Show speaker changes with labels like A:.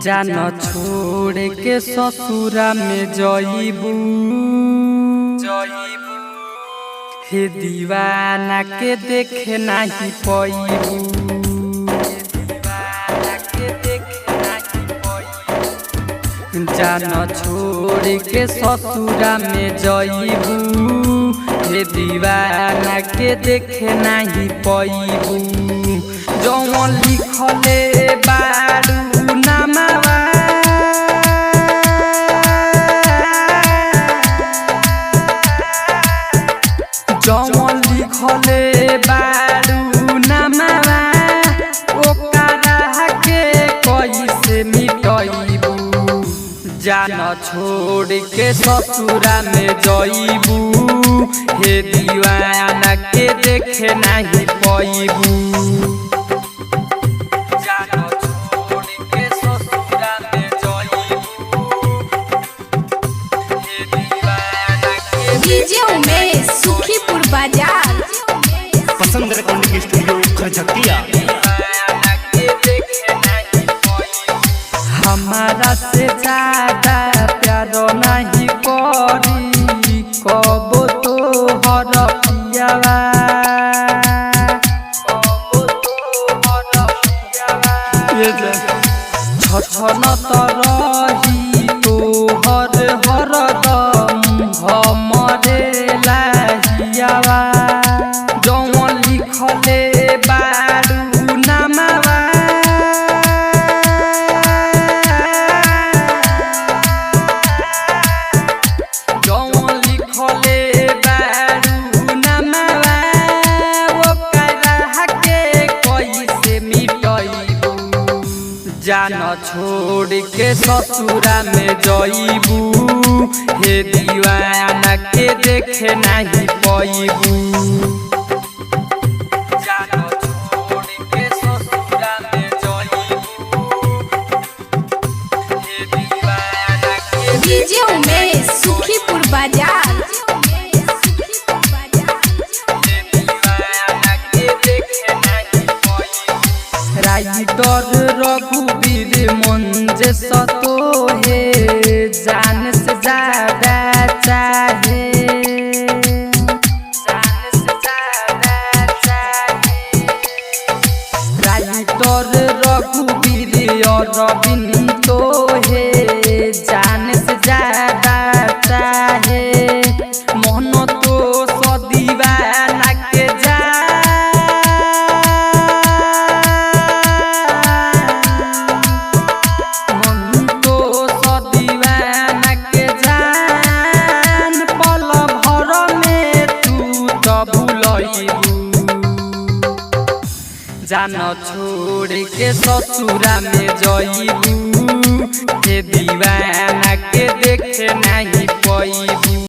A: जान छोड़ के ससुरा में जइबू हे दीवाना के देखे नहीं पइबू। जान छोड़ के ससुरा में जइबू हे दीवाना के देखे नहीं पइबू। जौन लिखले बारू नामावा जौन लिखले बारू नामावा ओकरा के कैसे मिटइबू। जान छोड़ के ससुरा में जइबू हे दीवाना के देखे नहीं पइबू।
B: डीजे उमेश सुखीपुर बाजार
C: पसंद रिकॉर्डिंग स्टूडियो खरझकिया।
A: हमारा से ज्यादा प्यार नहीं करी कबो तो हर पियावा। छछन तरही तोहर हरदम हमरे लाहियावा। जौन लिखले बारू नामावा जौन लिखले बारू नामावा ओकरा के कैसे मिटइबू। जान छोड़ के ससुरा में जइबू हे दीवाना के देखे नहीं पइबू।
B: डीजे उमेश सुखीपुर बाजार
A: राइटर रघुवीर मंजे सतो है जान से ज्यादा चाहे। राइटर रघुवीर अरविंद तो है जान से ज्यादा चाहे। मोहन तो सदीवाना के जान छोड़ के ससुरा में जइबू हे दीवाना के देखे नहीं पइबू।